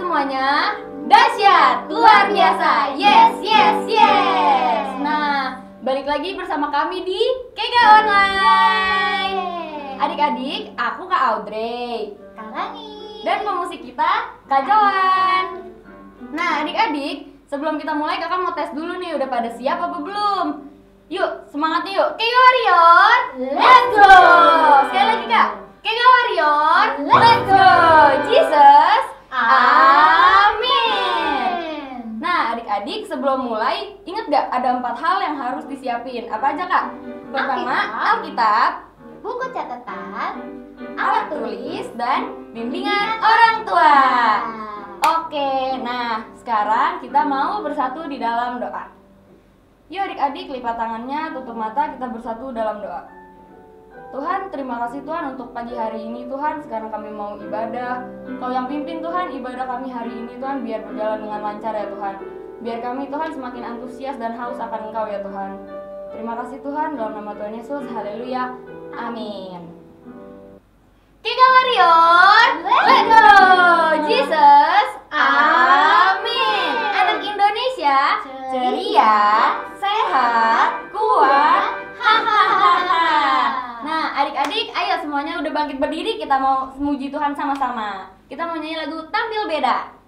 semuanya, dahsyat, luar biasa, yes, yes, yes. Nah, balik lagi bersama kami di Kega Online. Adik-adik, aku Kak Audrey, Kak Lani, dan pemusik kita Kak Joan. Nah, adik-adik, sebelum kita mulai kakak mau tes dulu nih, udah pada siap apa belum? Yuk, semangat yuk. Kega Warrior, let's go. Sekali lagi Kak, Kega Warrior, let's go. Jesus, amin. Nah, adik-adik, sebelum mulai, ingat gak ada 4 hal yang harus disiapin? Apa aja Kak? Pertama, Alkitab, buku catatan, alat tulis, dan bimbingan orang tua. Oke, nah sekarang kita mau bersatu di dalam doa. Yuk adik-adik, lipat tangannya, tutup mata, kita bersatu dalam doa. Tuhan, terima kasih Tuhan untuk pagi hari ini Tuhan. Sekarang kami mau ibadah. Kau yang pimpin Tuhan ibadah kami hari ini Tuhan, biar berjalan dengan lancar ya Tuhan. Biar kami Tuhan semakin antusias dan haus akan Engkau ya Tuhan. Terima kasih Tuhan, dalam nama Tuhan Yesus, haleluya, amin. Kega Warrior, let's go. Jesus, amin. Anak Indonesia, ceria, sehat, kuat, hahaha. Nah, adik-adik, ayo semuanya udah bangkit berdiri, kita mau memuji Tuhan sama-sama. Kita mau nyanyi lagu Tampil Beda.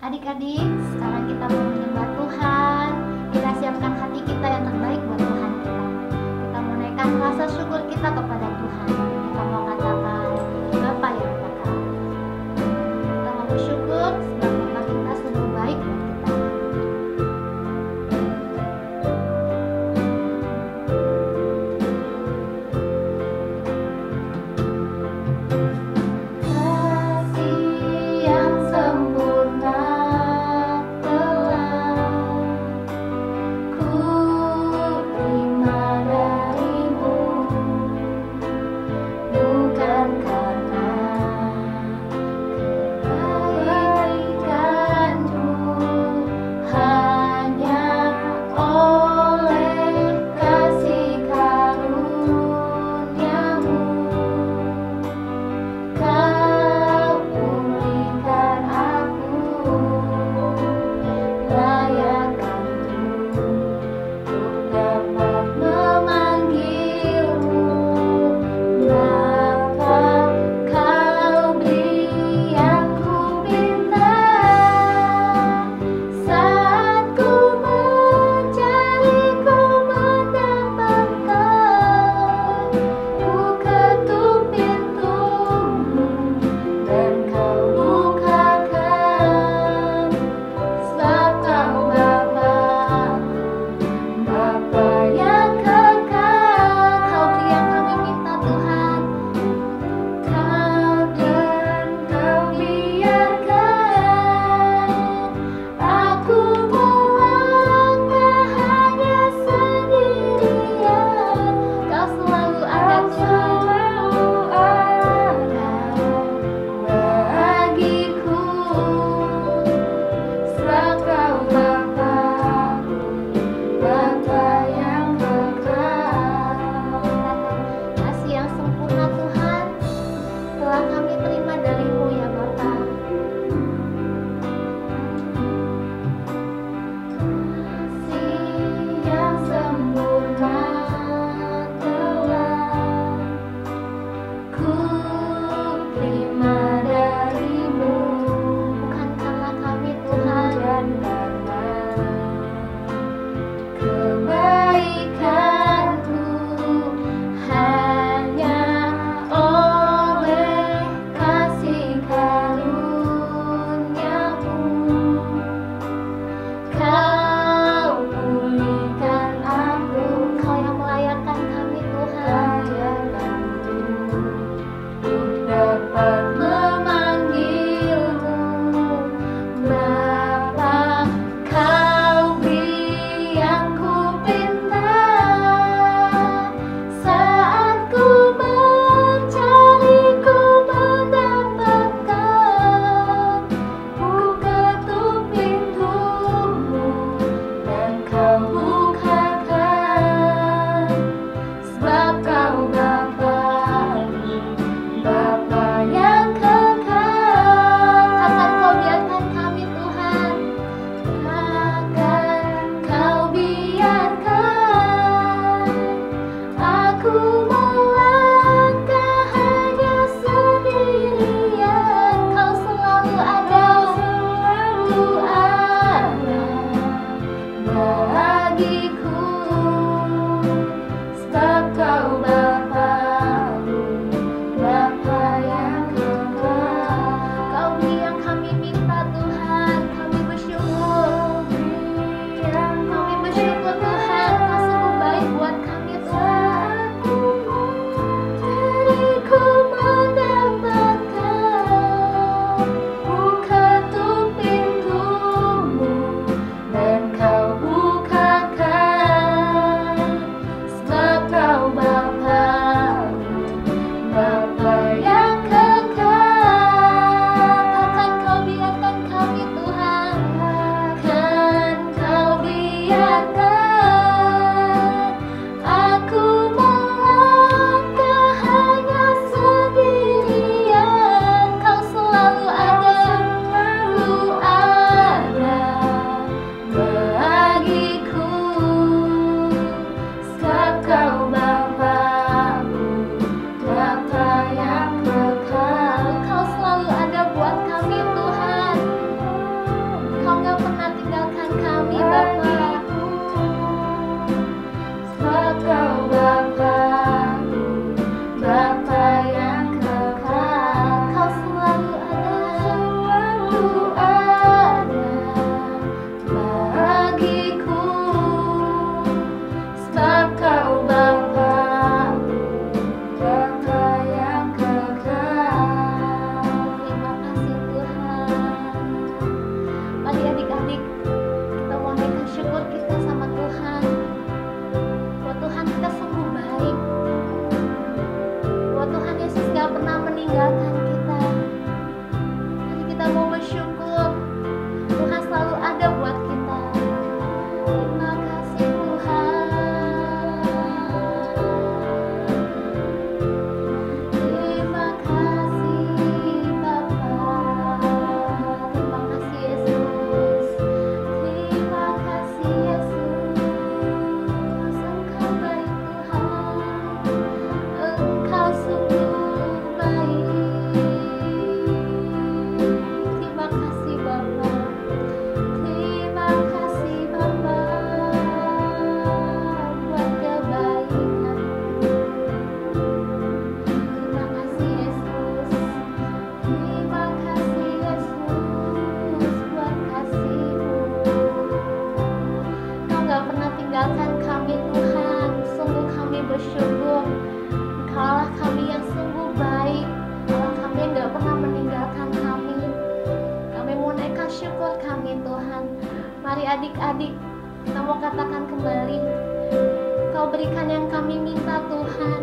adik-adik, sekarang kita mau menyembah Tuhan. Kita siapkan hati kita yang terbaik buat Tuhan kita. Kita mau naikkan rasa syukur kita kepada Tuhan. Kita mau katakan, Bapa yang Bapa. Kita mau bersyukur sebab Bapa kita sungguh baik buat kita. Kasih yang sempurna telah ku terima darimu. Kau Bapa, Bapa yang kekal. Takkan Kau biarkan kami Tuhan, Kan Kau biarkan aku melangkah hanya sendirian. Kau selalu ada bagiku. Sebab Kau Bapa-Ku, Bapa yang kekal. Kau selalu ada buat kami Tuhan. Kau gak pernah tinggalkan kami Bapa. Sebab Kau Bapa-Ku, Bapa yang kekal. Kau selalu ada Bagiku. Sebab Kau Bapa-Ku, Bapa yang kekal. Terima kasih Tuhan. Mari adik-adik, kita mau naikkan syukur kita sama Tuhan. Buat Tuhan kita sungguh baik. Buat Tuhan Yesus gak pernah meninggalkan kita. Mari kita mau bersyukur. Tuhan selalu ada buat kita. Terima kasih Tuhan. Terima kasih Bapa. Terima kasih Yesus. Terima kasih Yesus. Engkau baik Tuhan. Engkau sungguh baik. Terima kasih Bapa. Terima kasih Bapa buat kebaikan. Terima kasih Yesus. Terima kasih Yesus buat kasih-Mu. Kau gak pernah tinggalkan kami Tuhan. Sungguh kami bersyukur. Engkaulah kami yang sungguh baik. Allah kami yang gak pernah meninggalkan kami. Kami mau naikkan syukur kami Tuhan. Mari adik-adik, kita mau katakan kembali, Kau berikan yang kami minta Tuhan.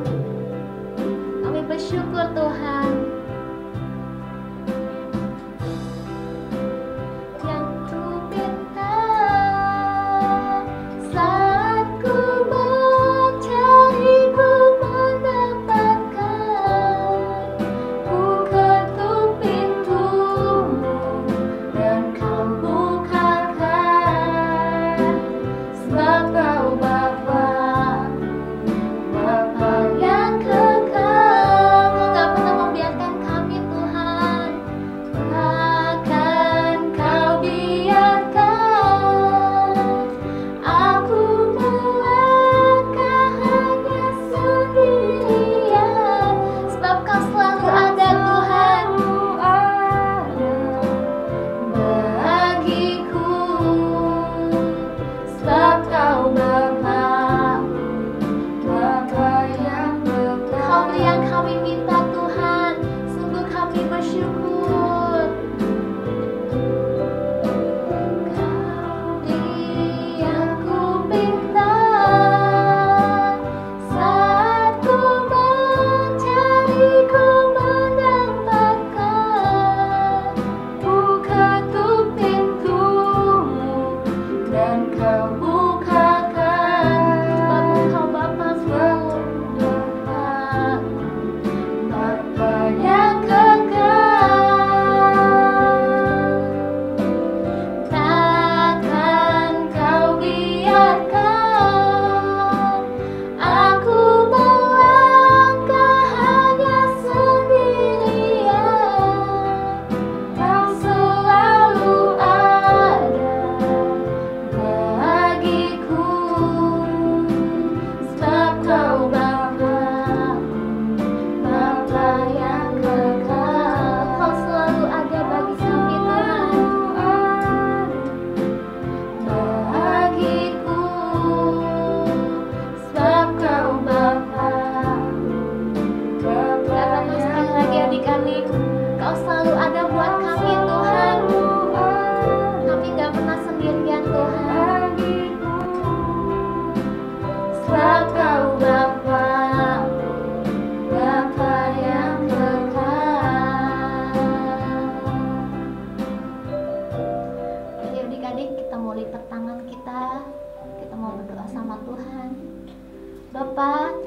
Kami bersyukur Tuhan. Yang ku minta saat ku mencari, ku mendapatkan. Ku ketuk pintu-Mu dan Kau bukakan. Sebab Kau Bapa-Ku, Bapa yang kekal. Kau gak pernah membiarkan kami Tuhan. Akan Kau biarkan aku melangkah hanya sendirian. Sebab Kau selalu ada Tuhan bagiku. Sebab Kau Bapa-Ku, Bapa yang kekal. Kau beri yang kami minta Tuhan. Sungguh kami bersyukur. Kau beri yang ku minta saat ku mencari, ku mendapatkan. Ku ketuk pintu-Mu dan Kau bukakan. Sebab Engkau Bapa-Ku, Bapa yang kekal.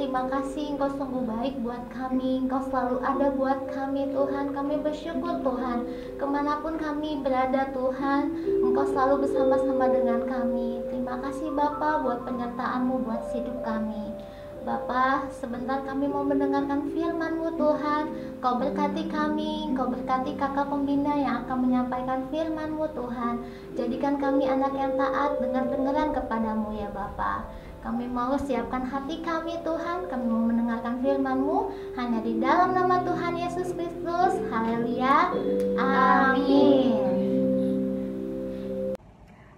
terima kasih, Engkau sungguh baik buat kami, Engkau selalu ada buat kami Tuhan. Kami bersyukur Tuhan, kemanapun kami berada Tuhan, Engkau selalu bersama-sama dengan kami. Terima kasih Bapa buat penyertaan-Mu buat hidup kami. Bapa, sebentar kami mau mendengarkan firman-Mu Tuhan. Kau berkati kami, Kau berkati kakak pembina yang akan menyampaikan firman-Mu Tuhan. Jadikan kami anak yang taat, dengar-dengaran kepadamu ya Bapa. Kami mau siapkan hati kami Tuhan, kami mau mendengarkan firman-Mu hanya di dalam nama Tuhan Yesus Kristus. Haleluya. Amin.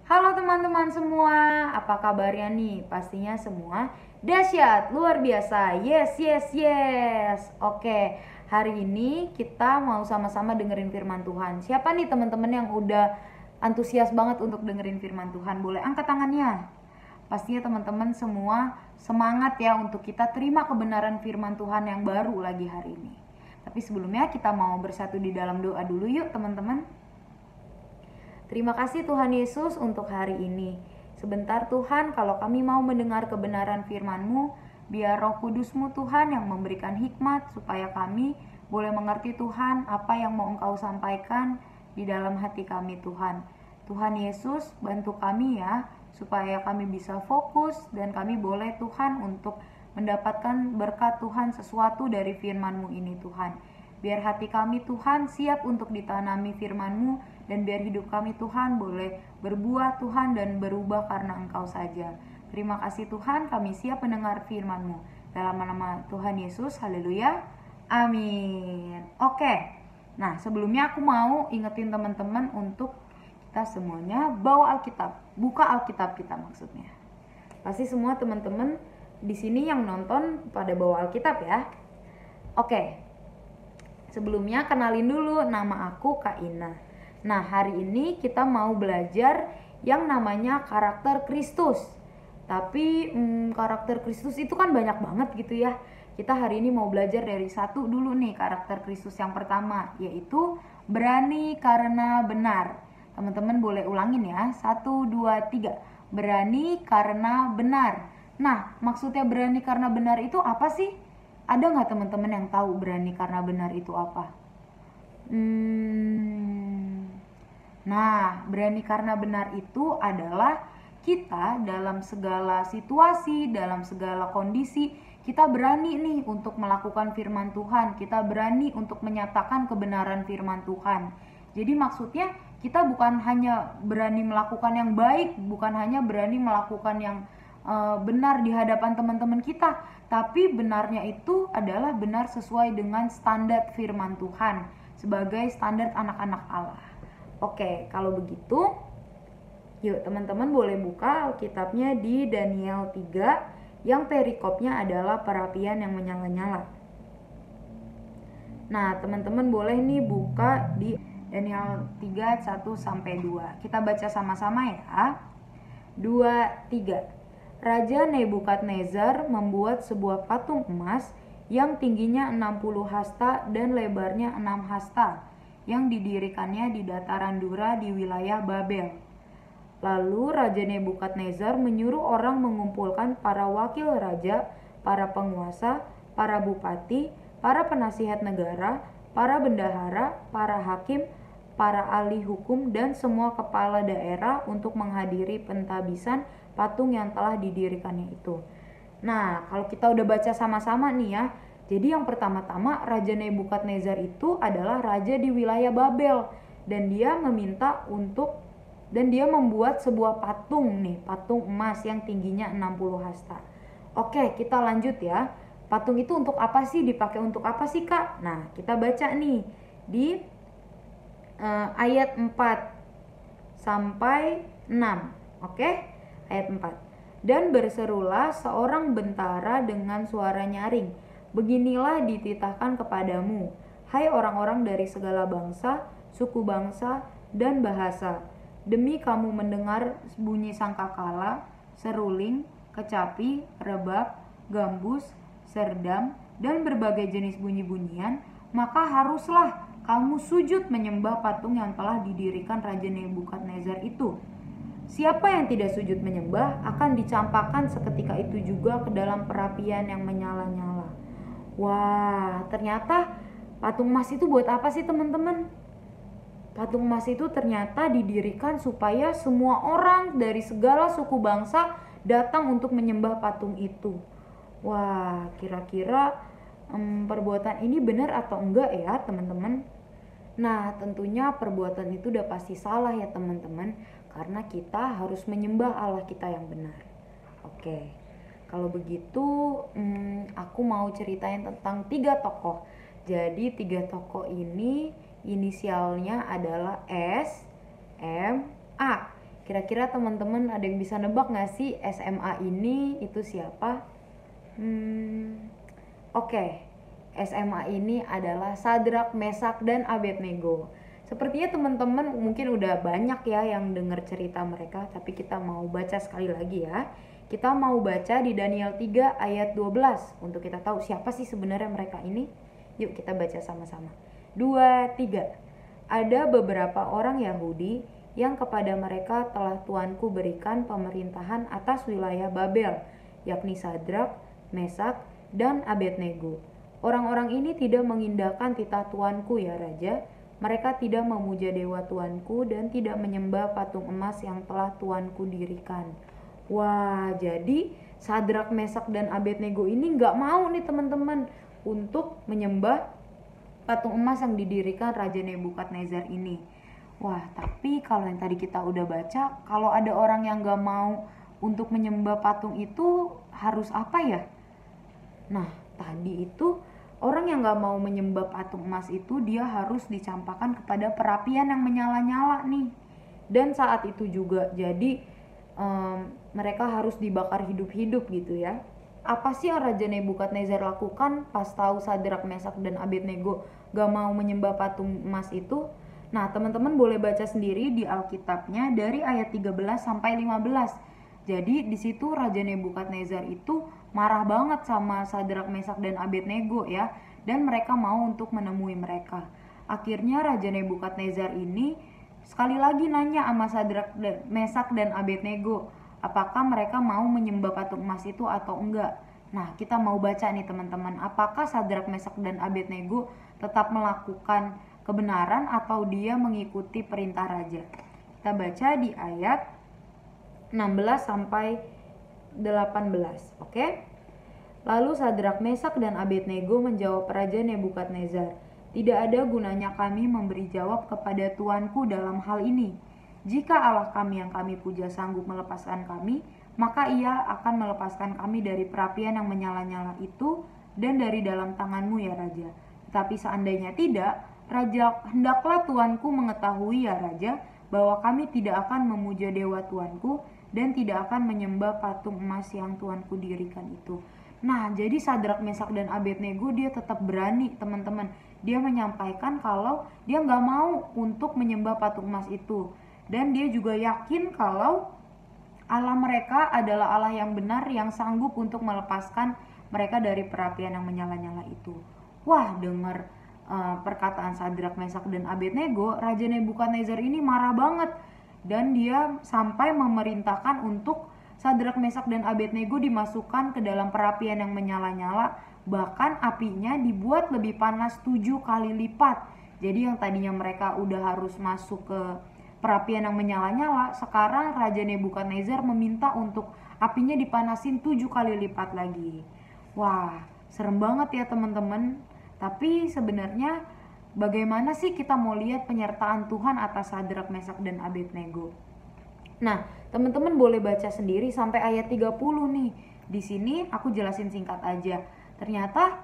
Halo teman-teman semua, apa kabarnya nih? Pastinya semua dahsyat, luar biasa. Yes, yes, yes. Oke, hari ini kita mau sama-sama dengerin firman Tuhan. Siapa nih teman-teman yang udah antusias banget untuk dengerin firman Tuhan? Boleh angkat tangannya. Pastinya teman-teman semua semangat ya untuk kita terima kebenaran firman Tuhan yang baru lagi hari ini. Tapi sebelumnya kita mau bersatu di dalam doa dulu yuk teman-teman. Terima kasih Tuhan Yesus untuk hari ini. Sebentar Tuhan, kalau kami mau mendengar kebenaran firman-Mu, biar Roh Kudus-Mu Tuhan yang memberikan hikmat supaya kami boleh mengerti Tuhan apa yang mau Engkau sampaikan di dalam hati kami Tuhan. Tuhan Yesus, bantu kami ya, supaya kami bisa fokus dan kami boleh Tuhan untuk mendapatkan berkat Tuhan sesuatu dari firman-Mu ini Tuhan. Biar hati kami Tuhan siap untuk ditanami firman-Mu dan biar hidup kami Tuhan boleh berbuah Tuhan dan berubah karena Engkau saja. Terima kasih Tuhan, kami siap mendengar firman-Mu. Dalam nama Tuhan Yesus, haleluya, amin. Oke, nah sebelumnya aku mau ingetin teman-teman untuk kita semuanya bawa Alkitab, buka Alkitab kita maksudnya. Pasti semua teman-teman di sini yang nonton pada bawa Alkitab ya. Oke, sebelumnya kenalin dulu, nama aku Kak Ina. Nah hari ini kita mau belajar yang namanya karakter Kristus. Tapi karakter Kristus itu kan banyak banget gitu ya. Kita hari ini mau belajar dari satu dulu nih karakter Kristus yang pertama, yaitu berani karena benar. Teman-teman boleh ulangin ya, 1, 2, 3. Berani karena benar. Nah maksudnya berani karena benar itu apa sih? Ada nggak teman-teman yang tahu berani karena benar itu apa? Nah, berani karena benar itu adalah kita dalam segala situasi, dalam segala kondisi, kita berani nih untuk melakukan firman Tuhan. Kita berani untuk menyatakan kebenaran firman Tuhan. Jadi maksudnya kita bukan hanya berani melakukan yang baik, bukan hanya berani melakukan yang benar di hadapan teman-teman kita, tapi benarnya itu adalah benar sesuai dengan standar firman Tuhan sebagai standar anak-anak Allah. Oke, kalau begitu yuk teman-teman boleh buka Alkitabnya di Daniel 3 yang perikopnya adalah perapian yang menyala-nyala. Nah teman-teman boleh nih buka di Daniel 3, 1-2. Kita baca sama-sama ya. 2, 3. Raja Nebukadnezar membuat sebuah patung emas yang tingginya 60 hasta dan lebarnya 6 hasta, yang didirikannya di dataran Dura di wilayah Babel. Lalu Raja Nebukadnezar menyuruh orang mengumpulkan para wakil raja, para penguasa, para bupati, para penasihat negara, para bendahara, para hakim, para ahli hukum, dan semua kepala daerah untuk menghadiri pentabisan patung yang telah didirikannya itu. Nah, kalau kita udah baca sama-sama nih ya, jadi yang pertama-tama Raja Nebukadnezar itu adalah raja di wilayah Babel, dan dia membuat sebuah patung nih, patung emas yang tingginya 60 hasta. Oke, kita lanjut ya. Patung itu untuk apa sih? Dipakai untuk apa sih, Kak? Nah, kita baca nih di ayat 4 sampai 6. Oke? Ayat 4. Dan berserulah seorang bentara dengan suara nyaring, beginilah dititahkan kepadamu, hai orang-orang dari segala bangsa, suku bangsa, dan bahasa, demi kamu mendengar bunyi sangkakala, seruling, kecapi, rebab, gambus, serdam, dan berbagai jenis bunyi-bunyian, maka haruslah kamu sujud menyembah patung yang telah didirikan Raja Nebukadnezar itu. Siapa yang tidak sujud menyembah akan dicampakkan seketika itu juga ke dalam perapian yang menyala-nyala. Wah, ternyata patung emas itu buat apa sih teman-teman? Patung emas itu ternyata didirikan supaya semua orang dari segala suku bangsa datang untuk menyembah patung itu. Wah, kira-kira perbuatan ini benar atau enggak ya teman-teman? Nah, tentunya perbuatan itu udah pasti salah ya teman-teman, karena kita harus menyembah Allah kita yang benar. Oke, kalau begitu aku mau ceritain tentang 3 tokoh. Jadi 3 tokoh ini inisialnya adalah S, M, A. Kira-kira teman-teman ada yang bisa nebak gak sih SMA ini itu siapa? Oke, SMA ini adalah Sadrak, Mesak, dan Abednego. Sepertinya teman-teman mungkin udah banyak ya yang dengar cerita mereka, tapi kita mau baca sekali lagi ya. Kita mau baca di Daniel 3 ayat 12 untuk kita tahu siapa sih sebenarnya mereka ini. Yuk kita baca sama-sama. 2, 3. Ada beberapa orang Yahudi yang kepada mereka telah Tuanku berikan pemerintahan atas wilayah Babel, yakni Sadrak, Mesak, dan Abednego. Orang-orang ini tidak mengindahkan titah Tuanku ya Raja. Mereka tidak memuja dewa Tuanku dan tidak menyembah patung emas yang telah Tuanku dirikan. Wah, jadi Sadrak, Mesak, dan Abednego ini nggak mau nih teman-teman untuk menyembah patung emas yang didirikan Raja Nebukadnezar ini. Wah, tapi kalau yang tadi kita udah baca, kalau ada orang yang nggak mau untuk menyembah patung itu harus apa ya? Nah, tadi itu orang yang gak mau menyembah patung emas itu dia harus dicampakkan kepada perapian yang menyala-nyala nih. Dan saat itu juga jadi mereka harus dibakar hidup-hidup gitu ya. Apa sih yang Raja Nebukadnezar lakukan pas tahu Sadrak, Mesak, dan Abednego gak mau menyembah patung emas itu? Nah, teman-teman boleh baca sendiri di Alkitabnya dari ayat 13 sampai 15. Jadi di situ Raja Nebukadnezar itu marah banget sama Sadrak, Mesak, dan Abednego ya, dan mereka mau untuk menemui mereka. Akhirnya Raja Nebukadnezar ini sekali lagi nanya sama Sadrak, Mesak, dan Abednego, apakah mereka mau menyembah patung emas itu atau enggak. Nah, kita mau baca nih teman-teman, apakah Sadrak, Mesak, dan Abednego tetap melakukan kebenaran atau dia mengikuti perintah raja. Kita baca di ayat 16 sampai 18, oke? Lalu Sadrak, Mesak, dan Abednego menjawab Raja Nebukadnezar, "Tidak ada gunanya kami memberi jawab kepada Tuanku dalam hal ini. Jika Allah kami yang kami puja sanggup melepaskan kami, maka ia akan melepaskan kami dari perapian yang menyala-nyala itu dan dari dalam tanganmu ya Raja. Tetapi seandainya tidak, Raja, hendaklah Tuanku mengetahui ya Raja, bahwa kami tidak akan memuja dewa Tuanku dan tidak akan menyembah patung emas yang Tuanku dirikan itu." Nah, jadi Sadrak, Mesak, dan Abednego dia tetap berani teman-teman. Dia menyampaikan kalau dia nggak mau untuk menyembah patung emas itu. Dan dia juga yakin kalau Allah mereka adalah Allah yang benar yang sanggup untuk melepaskan mereka dari perapian yang menyala-nyala itu. Wah, dengar perkataan Sadrak, Mesak, dan Abednego, Raja Nebukadnezar ini marah banget. Dan dia sampai memerintahkan untuk Sadrak, Mesak, dan Abednego dimasukkan ke dalam perapian yang menyala-nyala. Bahkan apinya dibuat lebih panas 7 kali lipat. Jadi yang tadinya mereka udah harus masuk ke perapian yang menyala-nyala, sekarang Raja Nebukadnezar meminta untuk apinya dipanasin 7 kali lipat lagi. Wah, serem banget ya teman-teman. Tapi sebenarnya bagaimana sih kita mau lihat penyertaan Tuhan atas Sadrak, Mesak, dan Abednego? Nah, teman-teman boleh baca sendiri sampai ayat 30 nih. Di sini aku jelasin singkat aja. Ternyata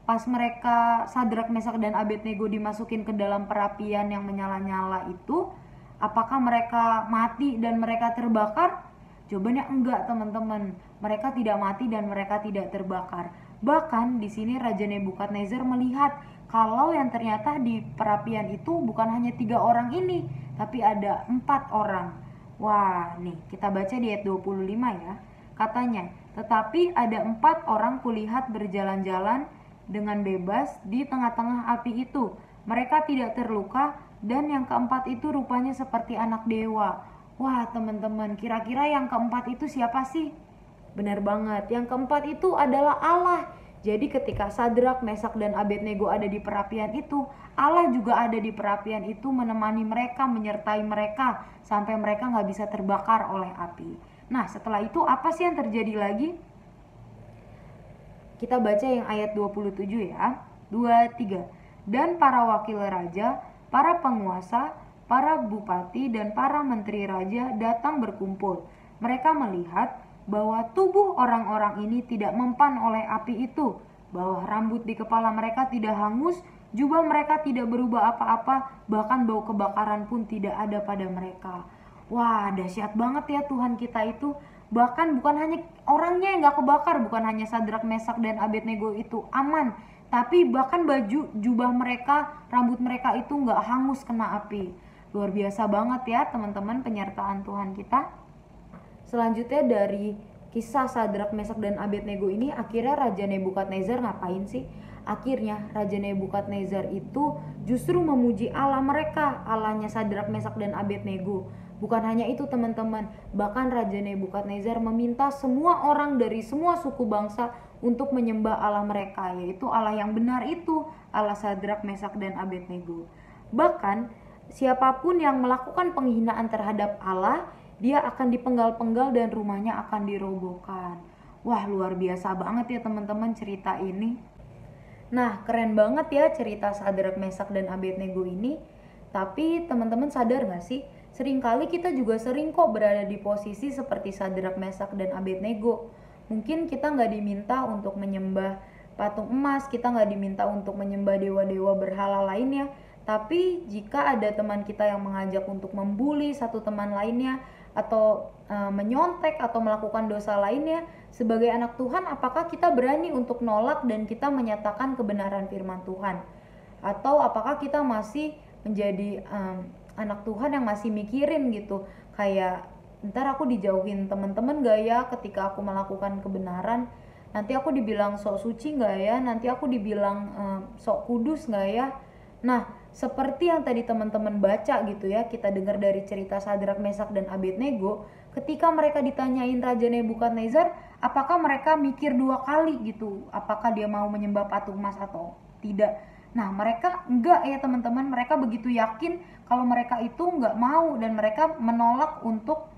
pas mereka Sadrak, Mesak, dan Abednego dimasukin ke dalam perapian yang menyala-nyala itu, apakah mereka mati dan mereka terbakar? Jawabannya enggak, teman-teman. Mereka tidak mati dan mereka tidak terbakar. Bahkan di sini Raja Nebukadnezar melihat kalau yang ternyata di perapian itu bukan hanya 3 orang ini, tapi ada 4 orang. Wah, nih kita baca di ayat 25 ya. Katanya, "Tetapi ada 4 orang kulihat berjalan-jalan dengan bebas di tengah-tengah api itu. Mereka tidak terluka dan yang keempat itu rupanya seperti anak dewa." Wah teman-teman, kira-kira yang keempat itu siapa sih? Benar banget, yang keempat itu adalah Allah. Jadi ketika Sadrak, Mesak, dan Abednego ada di perapian itu, Allah juga ada di perapian itu menemani mereka, menyertai mereka sampai mereka nggak bisa terbakar oleh api. Nah setelah itu apa sih yang terjadi lagi? Kita baca yang ayat 27 ya. 23. Dan para wakil raja, para penguasa, para bupati, dan para menteri raja datang berkumpul. Mereka melihat bahwa tubuh orang-orang ini tidak mempan oleh api itu, bahwa rambut di kepala mereka tidak hangus, jubah mereka tidak berubah apa-apa, bahkan bau kebakaran pun tidak ada pada mereka. Wah, dahsyat banget ya Tuhan kita itu. Bahkan bukan hanya orangnya yang gak kebakar, bukan hanya Sadrak, Mesak, dan Abednego itu aman, tapi bahkan baju, jubah mereka, rambut mereka itu gak hangus kena api. Luar biasa banget ya teman-teman penyertaan Tuhan kita. Selanjutnya dari kisah Sadrak, Mesak, dan Abednego ini, akhirnya Raja Nebukadnezar ngapain sih? Akhirnya Raja Nebukadnezar itu justru memuji Allah mereka, Allahnya Sadrak, Mesak, dan Abednego. Bukan hanya itu teman-teman, bahkan Raja Nebukadnezar meminta semua orang dari semua suku bangsa untuk menyembah Allah mereka, yaitu Allah yang benar itu, Allah Sadrak, Mesak, dan Abednego. Bahkan siapapun yang melakukan penghinaan terhadap Allah, dia akan dipenggal-penggal dan rumahnya akan dirobohkan. Wah, luar biasa banget ya teman-teman cerita ini. Nah, keren banget ya cerita Sadrak, Mesak, dan Abednego ini. Tapi teman-teman sadar gak sih? Seringkali kita juga sering kok berada di posisi seperti Sadrak, Mesak, dan Abednego. Mungkin kita gak diminta untuk menyembah patung emas, kita gak diminta untuk menyembah dewa-dewa berhala lainnya. Tapi jika ada teman kita yang mengajak untuk membuli satu teman lainnya, atau menyontek atau melakukan dosa lainnya, sebagai anak Tuhan apakah kita berani untuk nolak dan kita menyatakan kebenaran firman Tuhan? Atau apakah kita masih menjadi anak Tuhan yang masih mikirin gitu, kayak ntar aku dijauhin teman-teman gak ya ketika aku melakukan kebenaran, nanti aku dibilang sok suci gak ya, nanti aku dibilang sok kudus gak ya. Nah, seperti yang tadi teman-teman baca gitu ya, kita dengar dari cerita Sadrak, Mesak, dan Abednego, ketika mereka ditanyain Raja Nebukadnezar, apakah mereka mikir dua kali gitu, apakah dia mau menyembah patung emas atau tidak. Nah, mereka enggak ya teman-teman, mereka begitu yakin kalau mereka itu enggak mau dan mereka menolak untuk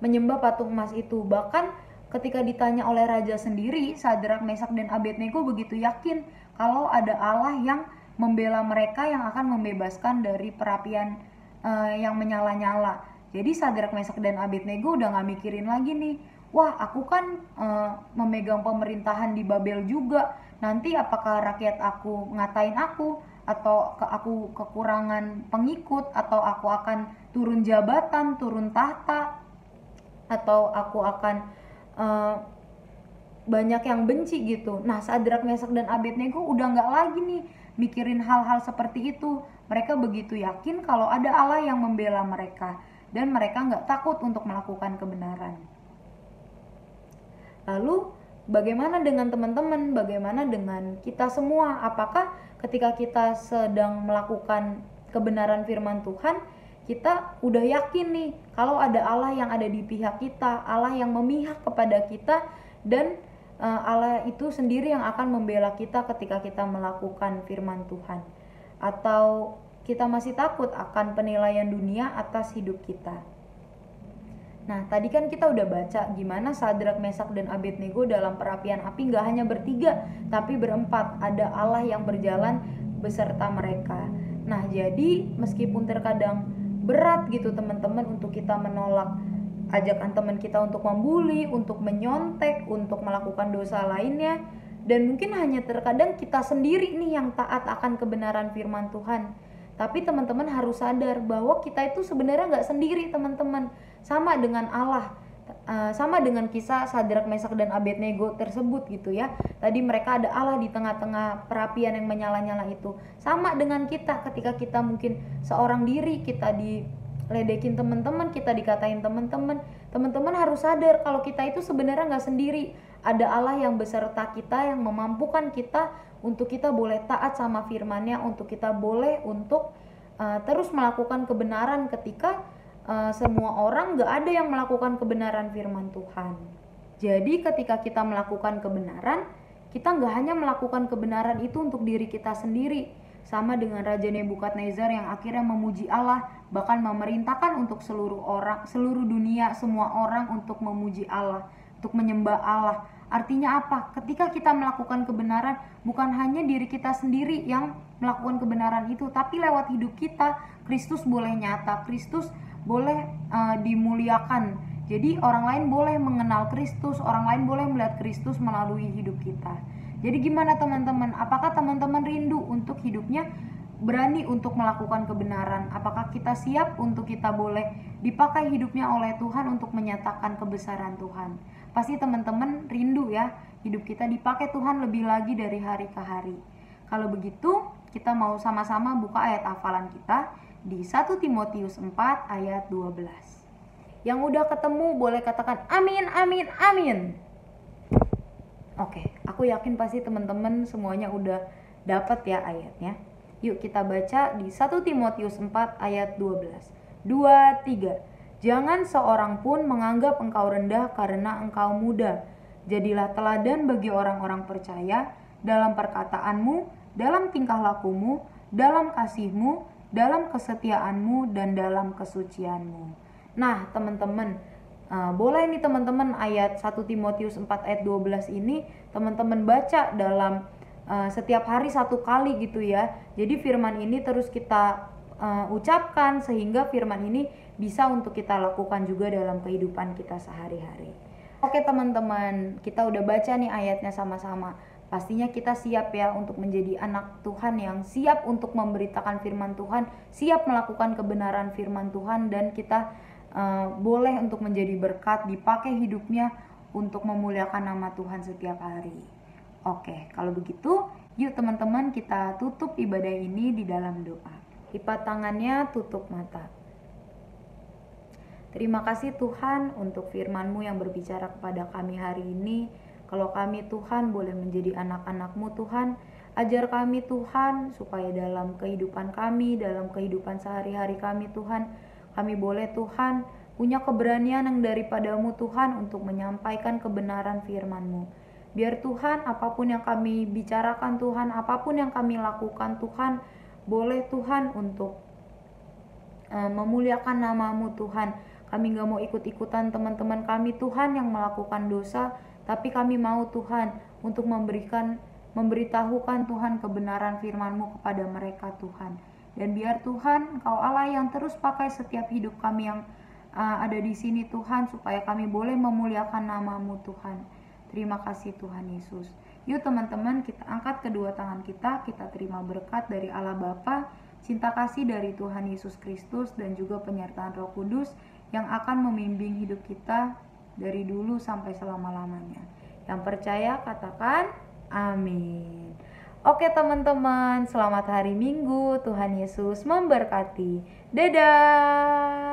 menyembah patung emas itu. Bahkan ketika ditanya oleh raja sendiri, Sadrak, Mesak, dan Abednego begitu yakin kalau ada Allah yang membela mereka, yang akan membebaskan dari perapian yang menyala-nyala. Jadi Sadrak, Mesak, dan Abednego udah gak mikirin lagi nih, wah aku kan memegang pemerintahan di Babel juga, nanti apakah rakyat aku ngatain aku, atau aku kekurangan pengikut, atau aku akan turun jabatan, turun tahta, atau aku akan banyak yang benci gitu. Nah, Sadrak, Mesak, dan Abednego udah gak lagi nih mikirin hal-hal seperti itu. Mereka begitu yakin kalau ada Allah yang membela mereka, dan mereka gak takut untuk melakukan kebenaran. Lalu bagaimana dengan teman-teman? Bagaimana dengan kita semua? Apakah ketika kita sedang melakukan kebenaran firman Tuhan, kita udah yakin nih kalau ada Allah yang ada di pihak kita, Allah yang memihak kepada kita, dan Allah itu sendiri yang akan membela kita ketika kita melakukan firman Tuhan? Atau kita masih takut akan penilaian dunia atas hidup kita? Nah, tadi kan kita udah baca gimana Sadrak, Mesak, dan Abednego dalam perapian api gak hanya bertiga, tapi berempat. Ada Allah yang berjalan beserta mereka. Nah, jadi meskipun terkadang berat gitu teman-teman untuk kita menolak ajakan teman kita untuk membuli, untuk menyontek, untuk melakukan dosa lainnya, dan mungkin hanya terkadang kita sendiri nih yang taat akan kebenaran firman Tuhan. Tapi teman-teman harus sadar bahwa kita itu sebenarnya gak sendiri teman-teman, sama dengan Allah, sama dengan kisah Sadrak, Mesak, dan Abednego tersebut gitu ya. Tadi mereka ada Allah di tengah-tengah perapian yang menyala-nyala itu. Sama dengan kita ketika kita mungkin seorang diri, kita diledekin teman-teman, kita dikatain teman-teman. Teman-teman harus sadar kalau kita itu sebenarnya gak sendiri. Ada Allah yang beserta kita, yang memampukan kita untuk kita boleh taat sama firman-Nya, untuk kita boleh untuk terus melakukan kebenaran ketika semua orang gak ada yang melakukan kebenaran firman Tuhan. Jadi ketika kita melakukan kebenaran, kita gak hanya melakukan kebenaran itu untuk diri kita sendiri, sama dengan Raja Nebukadnezar yang akhirnya memuji Allah, bahkan memerintahkan untuk seluruh dunia, semua orang untuk memuji Allah, untuk menyembah Allah. Artinya apa? Ketika kita melakukan kebenaran, bukan hanya diri kita sendiri yang melakukan kebenaran itu, tapi lewat hidup kita, Kristus boleh nyata, Kristus boleh dimuliakan. Jadi orang lain boleh mengenal Kristus, orang lain boleh melihat Kristus melalui hidup kita. Jadi gimana teman-teman? Apakah teman-teman rindu untuk hidupnya berani untuk melakukan kebenaran? Apakah kita siap untuk kita boleh dipakai hidupnya oleh Tuhan untuk menyatakan kebesaran Tuhan? Pasti teman-teman rindu ya, hidup kita dipakai Tuhan lebih lagi dari hari ke hari. Kalau begitu, kita mau sama-sama buka ayat hafalan kita di 1 Timotius 4 ayat 12. Yang udah ketemu boleh katakan amin, amin, amin. Oke, aku yakin pasti teman-teman semuanya udah dapat ya ayatnya. Yuk kita baca di 1 Timotius 4 ayat 12. 2, 3. Jangan seorang pun menganggap engkau rendah karena engkau muda. Jadilah teladan bagi orang-orang percaya dalam perkataanmu, dalam tingkah lakumu, dalam kasihmu, dalam kesetiaanmu, dan dalam kesucianmu. Nah teman-teman, boleh nih teman-teman ayat 1 Timotius 4 ayat 12 ini teman-teman baca dalam setiap hari satu kali gitu ya. Jadi firman ini terus kita ucapkan sehingga firman ini bisa untuk kita lakukan juga dalam kehidupan kita sehari-hari. Oke teman-teman, kita udah baca nih ayatnya sama-sama. Pastinya kita siap ya untuk menjadi anak Tuhan yang siap untuk memberitakan firman Tuhan, siap melakukan kebenaran firman Tuhan, dan kita boleh untuk menjadi berkat, dipakai hidupnya untuk memuliakan nama Tuhan setiap hari. Oke, kalau begitu yuk teman-teman kita tutup ibadah ini di dalam doa. Lipat tangannya, tutup mata. Terima kasih Tuhan untuk firman-Mu yang berbicara kepada kami hari ini. Kalau kami Tuhan boleh menjadi anak-anak-Mu Tuhan, ajar kami Tuhan supaya dalam kehidupan kami, dalam kehidupan sehari-hari kami Tuhan, kami boleh Tuhan punya keberanian yang daripada-Mu Tuhan untuk menyampaikan kebenaran firman-Mu. Biar Tuhan apapun yang kami bicarakan Tuhan, apapun yang kami lakukan Tuhan, boleh Tuhan untuk memuliakan nama-Mu Tuhan. Kami gak mau ikut-ikutan teman-teman kami Tuhan yang melakukan dosa, tapi kami mau Tuhan untuk memberitahukan Tuhan kebenaran firman-Mu kepada mereka Tuhan. Dan biar Tuhan Engkau Allah yang terus pakai setiap hidup kami yang ada di sini Tuhan, supaya kami boleh memuliakan nama-Mu Tuhan. Terima kasih Tuhan Yesus. Yuk teman-teman, kita angkat kedua tangan kita terima berkat dari Allah Bapa, cinta kasih dari Tuhan Yesus Kristus, dan juga penyertaan Roh Kudus yang akan membimbing hidup kita dari dulu sampai selama-lamanya. Yang percaya katakan amin. Oke teman-teman, selamat hari Minggu. Tuhan Yesus memberkati. Dadah.